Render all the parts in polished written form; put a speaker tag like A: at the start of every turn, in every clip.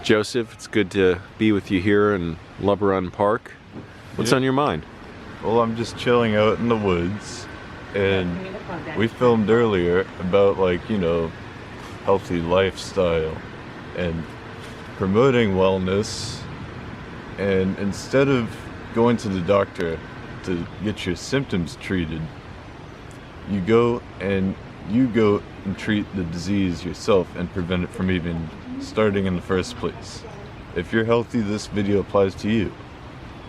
A: Joseph, it's good to be with you here in Lubber Run Park. What's on your mind?
B: Well, I'm just chilling out in the woods, and we filmed earlier about, like, you know, healthy lifestyle and promoting wellness. And instead of going to the doctor to get your symptoms treated, you go and treat the disease yourself and prevent it from even starting in the first place. If you're healthy, this video applies to you.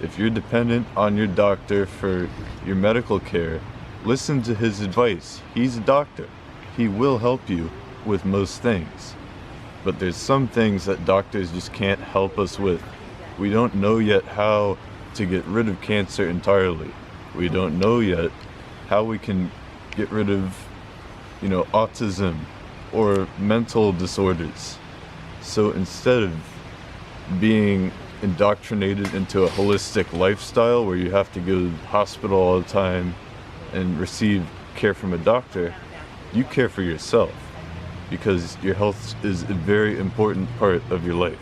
B: If you're dependent on your doctor for your medical care, listen to his advice. He's a doctor. He will help you with most things. But there's some things that doctors just can't help us with. We don't know yet how to get rid of cancer entirely. We don't know yet how we can get rid of, you know, autism or mental disorders. So instead of being indoctrinated into a holistic lifestyle where you have to go to the hospital all the time and receive care from a doctor, you care for yourself, because your health is a very important part of your life,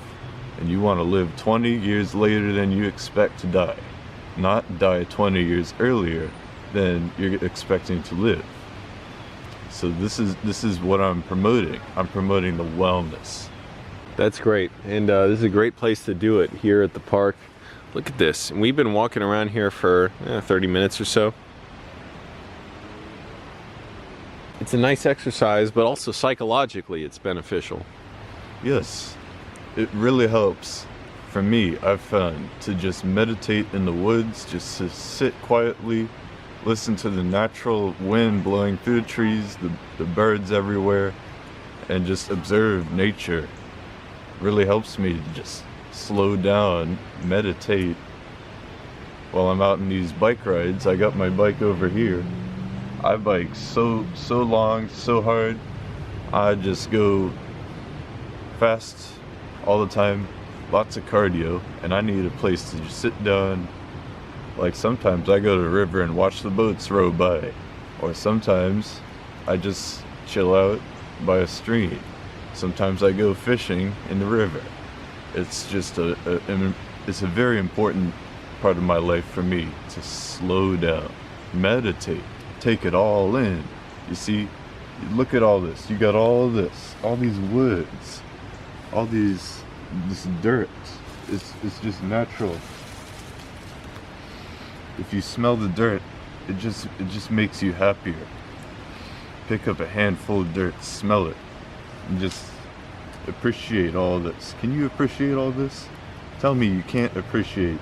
B: and you want to live 20 years later than you expect to die, not die 20 years earlier than you're expecting to live. So this is what I'm promoting. I'm promoting the wellness.
A: That's great, and this is a great place to do it here at the park. Look at this, and we've been walking around here for 30 minutes or so. It's a nice exercise, but also psychologically it's beneficial.
B: Yes, it really helps. For me, I've found to just meditate in the woods, just to sit quietly, listen to the natural wind blowing through the trees, the birds everywhere, and just observe nature. Really helps me to just slow down, meditate. While I'm out in these bike rides, I got my bike over here. I bike so long, so hard. I just go fast all the time, lots of cardio, and I need a place to just sit down. Like sometimes I go to the river and watch the boats row by, or sometimes I just chill out by a stream. Sometimes I go fishing in the river. It's just it's a very important part of my life for me to slow down, meditate, take it all in. You see, look at all this. You got all this, all these woods, all this dirt. It's just natural. If you smell the dirt, it just makes you happier. Pick up a handful of dirt, smell it, and just appreciate all this. Can you appreciate all this? Tell me you can't appreciate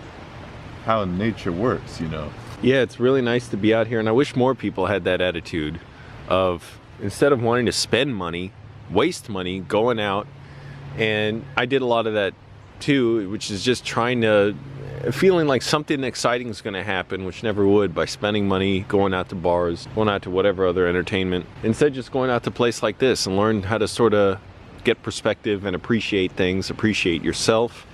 B: how nature works, you know?
A: Yeah, it's really nice to be out here, and I wish more people had that attitude of, instead of wanting to spend money, waste money going out. And I did a lot of that too, which is just feeling like something exciting is going to happen, which never would, by spending money, going out to bars, going out to whatever other entertainment. Instead, just going out to a place like this and learn how to sort of get perspective and appreciate things, appreciate yourself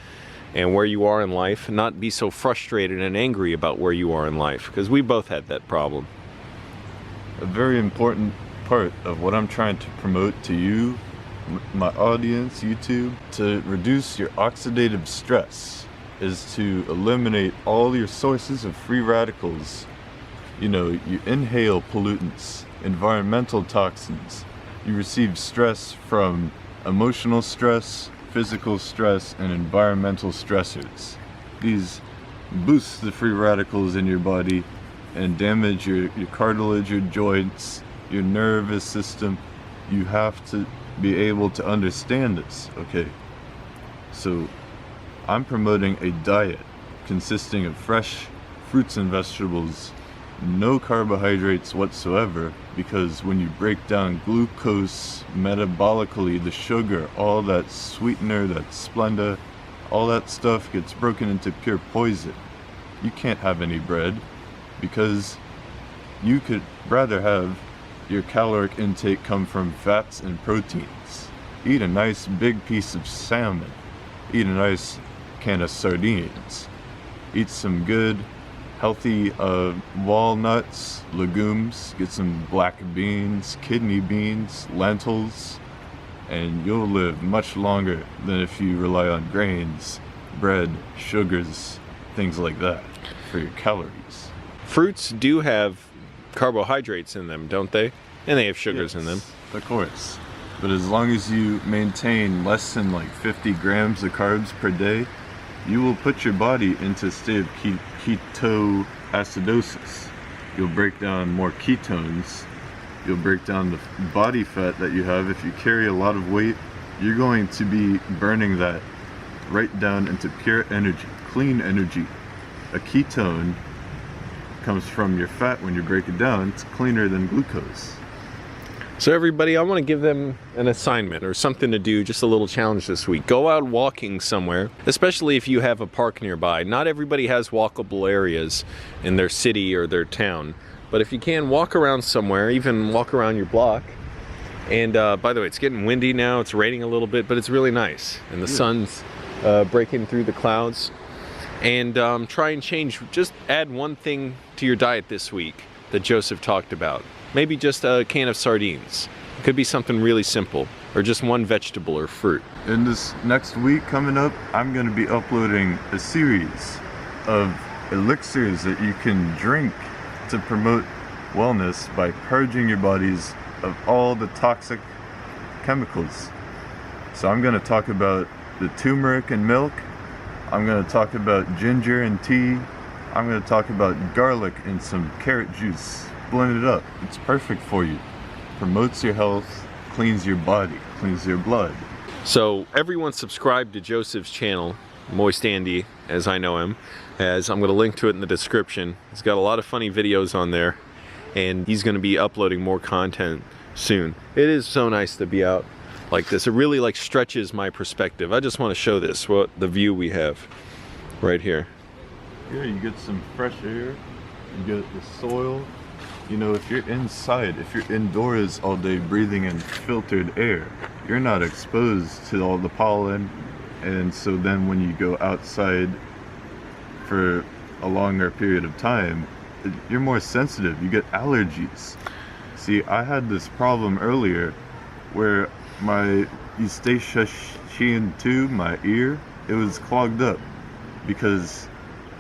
A: and where you are in life, and not be so frustrated and angry about where you are in life, because we both had that problem.
B: A very important part of what I'm trying to promote to you, my audience, YouTube, to reduce your oxidative stress, is to eliminate all your sources of free radicals. You know, you inhale pollutants, environmental toxins. You receive stress from emotional stress, physical stress, and environmental stressors. These boost the free radicals in your body and damage your cartilage, your joints, your nervous system. You have to be able to understand this, okay? So I'm promoting a diet consisting of fresh fruits and vegetables, no carbohydrates whatsoever, because when you break down glucose metabolically, the sugar, all that sweetener, that Splenda, all that stuff gets broken into pure poison. You can't have any bread, because you could rather have your caloric intake come from fats and proteins. Eat a nice big piece of salmon. Eat a nice can of sardines. Eat some good healthy walnuts, legumes. Get some black beans, kidney beans, lentils. and you'll live much longer than if you rely on grains, bread, sugars, things like that for your calories.
A: Fruits do have carbohydrates in them, don't they? And they have sugars in them.
B: Of course. But as long as you maintain less than like 50 grams of carbs per day, you will put your body into a state of ketoacidosis. You'll break down more ketones. You'll break down the body fat that you have. If you carry a lot of weight, you're going to be burning that right down into pure energy, clean energy. A ketone comes from your fat when you break it down. It's cleaner than glucose.
A: So everybody, I want to give them an assignment or something to do, just a little challenge this week. Go out walking somewhere, especially if you have a park nearby. Not everybody has walkable areas in their city or their town. But if you can, walk around somewhere, even walk around your block. And by the way, it's getting windy now, it's raining a little bit, but it's really nice. And the sun's breaking through the clouds. And try and change, just add one thing to your diet this week that Joseph talked about. Maybe just a can of sardines. It could be something really simple, or just one vegetable or fruit.
B: In this next week coming up, I'm going to be uploading a series of elixirs that you can drink to promote wellness by purging your bodies of all the toxic chemicals. So I'm going to talk about the turmeric and milk. I'm going to talk about ginger and tea. I'm going to talk about garlic and some carrot juice. Blend it up. It's perfect for you. Promotes your health, cleans your body, cleans your blood.
A: So everyone subscribe to Joseph's channel, Moist Andy, as I know him, as I'm going to link to it in the description. He's got a lot of funny videos on there, and he's going to be uploading more content soon. It is so nice to be out like this. It really like stretches my perspective. I just want to show this, what the view we have right here.
B: Yeah, you get some fresh air, you get the soil. You know, if you're inside, if you're indoors all day breathing in filtered air, you're not exposed to all the pollen. And so then when you go outside for a longer period of time, you're more sensitive. You get allergies. See, I had this problem earlier where my eustachian tube, my ear, it was clogged up because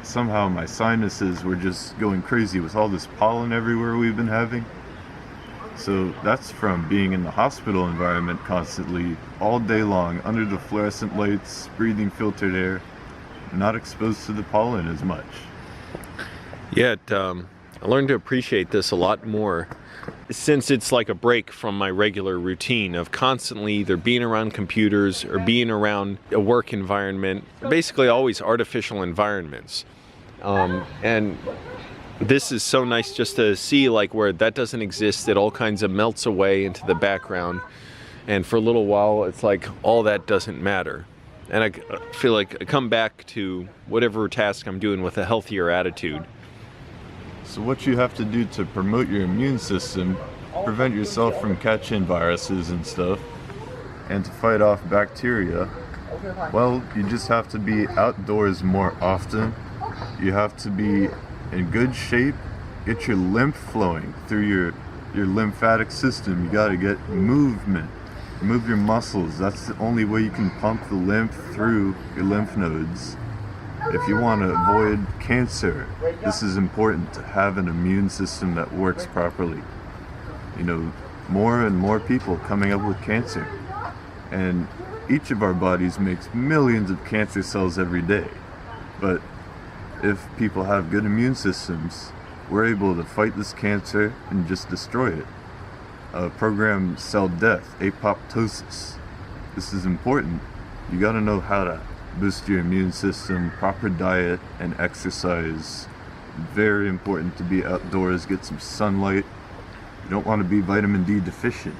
B: somehow my sinuses were just going crazy with all this pollen everywhere we've been having. So that's from being in the hospital environment constantly, all day long, under the fluorescent lights, breathing filtered air, not exposed to the pollen as much.
A: Yeah, I learned to appreciate this a lot more since it's like a break from my regular routine of constantly either being around computers or being around a work environment, basically always artificial environments. And this is so nice just to see like where that doesn't exist. It all kinds of melts away into the background, and for a little while it's like all that doesn't matter. And I feel like I come back to whatever task I'm doing with a healthier attitude.
B: So what you have to do to promote your immune system, prevent yourself from catching viruses and stuff, and to fight off bacteria, well, you just have to be outdoors more often. You have to be in good shape, get your lymph flowing through your lymphatic system. You got to get movement, move your muscles. That's the only way you can pump the lymph through your lymph nodes. If you want to avoid cancer, this is important to have an immune system that works properly. You know, more and more people coming up with cancer. And each of our bodies makes millions of cancer cells every day. But if people have good immune systems, we're able to fight this cancer and just destroy it. Program cell death, apoptosis. This is important. You got to know how to boost your immune system, proper diet and exercise. Very important to be outdoors, get some sunlight. You don't want to be vitamin D deficient.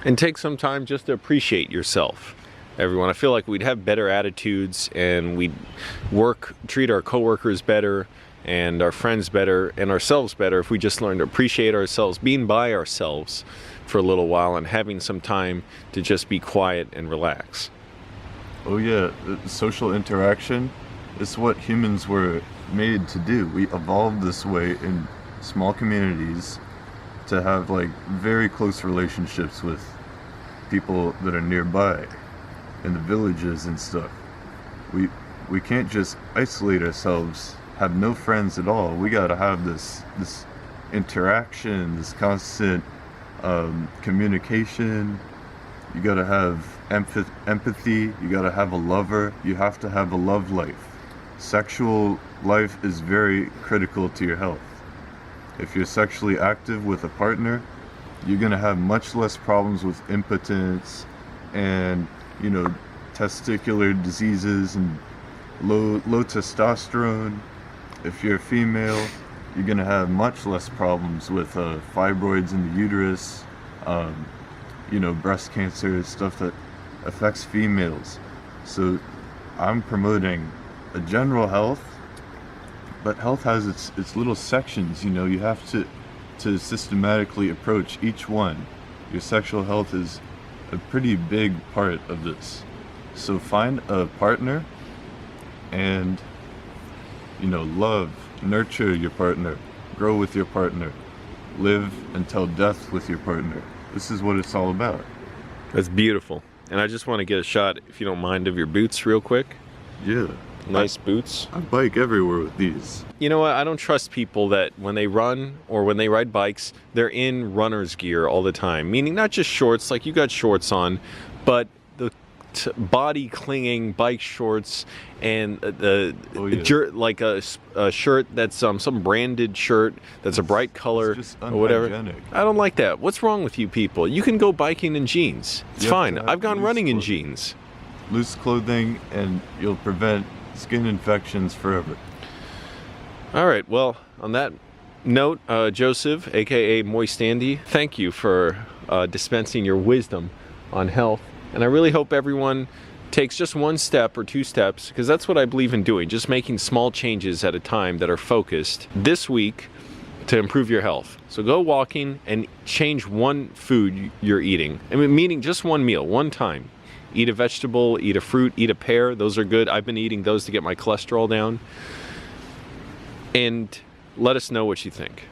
A: And take some time just to appreciate yourself. Everyone, I feel like we'd have better attitudes and we'd treat our coworkers better and our friends better and ourselves better if we just learned to appreciate ourselves, being by ourselves for a little while and having some time to just be quiet and relax.
B: Oh yeah, social interaction is what humans were made to do. We evolved this way in small communities to have like very close relationships with people that are nearby in the villages and stuff. We can't just isolate ourselves, have no friends at all. We gotta have this interaction, this constant communication. You gotta have empathy. You gotta have a lover. You have to have a love life. Sexual life is very critical to your health. If you're sexually active with a partner, you're gonna have much less problems with impotence and, you know, testicular diseases and low testosterone. If you're a female, you're gonna have much less problems with fibroids in the uterus, you know, breast cancer, stuff that affects females. So I'm promoting a general health, but health has its little sections. You know, you have to systematically approach each one. Your sexual health is a pretty big part of this. So find a partner and, you know, love, nurture your partner, grow with your partner, live until death with your partner. This is what it's all about.
A: That's beautiful. And I just want to get a shot, if you don't mind, of your boots real quick.
B: Yeah.
A: Nice boots.
B: I bike everywhere with these.
A: You know what? I don't trust people that when they run or when they ride bikes, they're in runner's gear all the time. Meaning not just shorts, like you got shorts on, but the body clinging bike shorts and like a shirt that's some branded shirt that's a bright color or whatever. I don't like that. What's wrong with you people? You can go biking in jeans. It's fine. I've gone running in jeans.
B: Loose clothing, and you'll prevent skin infections forever.
A: All right, well, on that note, Joseph, aka Moist Andy, thank you for dispensing your wisdom on health. And I really hope everyone takes just one step or two steps, because that's what I believe in doing, just making small changes at a time that are focused this week to improve your health. So go walking and change one food you're eating. I mean, meaning just one meal, one time. Eat a vegetable, eat a fruit, eat a pear. Those are good. I've been eating those to get my cholesterol down. And let us know what you think.